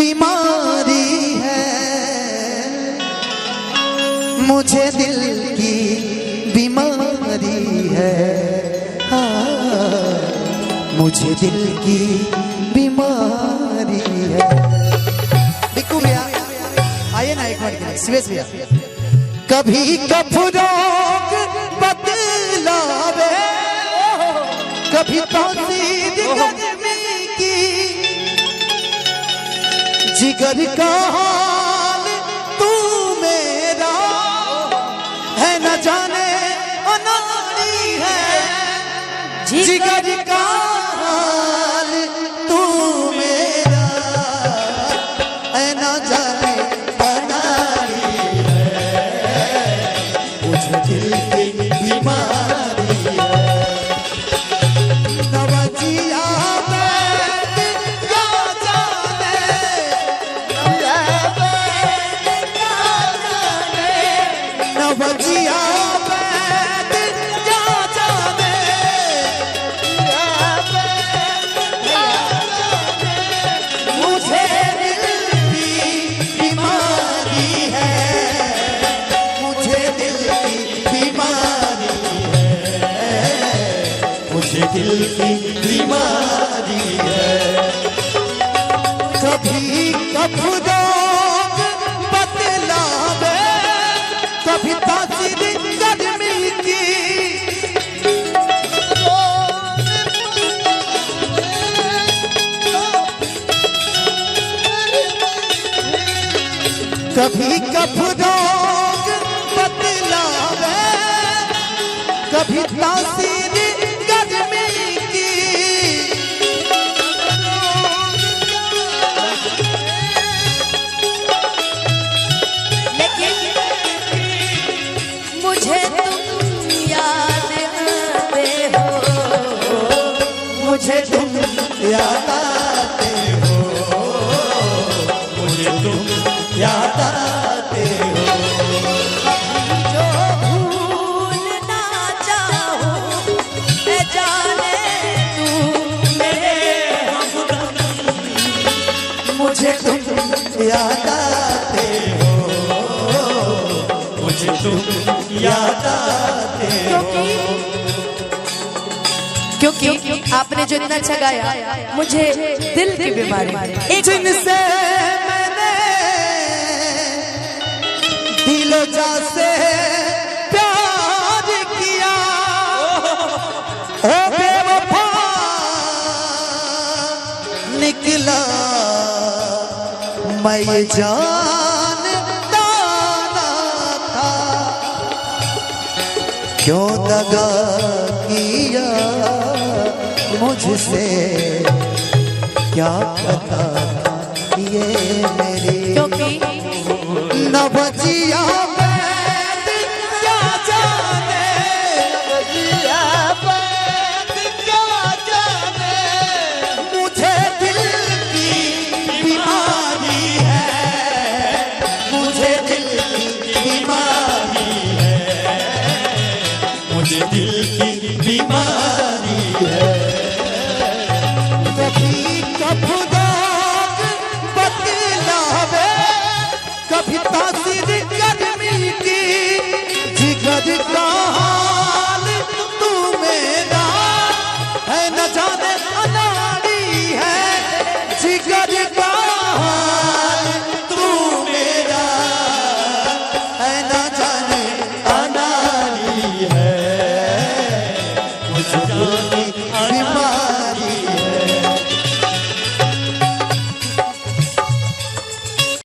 बीमारी है, मुझे दिल की बीमारी है, हाँ मुझे दिल की बीमारी है। बिक्कू भैया आइए ना एक बार के लिए, सुरेश भैया। कभी कफरोग बदलावे, कभी तौसीद गर्मी की, जिगर का हाल तू मेरा है न जाने अनाड़ी है, जिगर का हाल तू मेरा है न जाने अनाड़ी है, मुझे दिल की बीमारी है। नवजिया नवजिया मुझे दिल की बीमारी है, मुझे दिल की बीमारी है, मुझे दिल की बीमारी है। कभी कफरोग बदलावे, कभी तासीर गर्मी की, कभी कफरोग बदलावे, कभी तासीर गर्मी की, मुझे तुम याद आते हो, मुझे तुम याद आते हो, मुझे तुम याद आते हो। जो भूलना चाहो ऐ जाने तू मेरे हमदम, मुझे तुम याद आते हो, मुझे तुम याद आते हो। क्योंकि आपने जो इतना अच्छा गाया, मुझे दिल की बीमारी एक जिनसे मैंने दिलो जा से प्यार किया, ओ बेवफा निकला मैं ये जानता ना था, क्यों दगा किया मुझसे, क्या पता ये मेरी। क्योंकि नवजिया बैद क्या जाने, नवजिया बैद क्या जाने, मुझे दिल की बीमारी है, मुझे दिल की बीमारी है, मुझे दिल की बीमारी है। कभी कफरोग बदलावे, कभी तासीर गर्मी की, जिगर का हाल तू मेरा है न जाने अनाड़ी है, जिगर का हाल तू मेरा है न जाने अनाड़ी है, मुझे दिल की बीमारी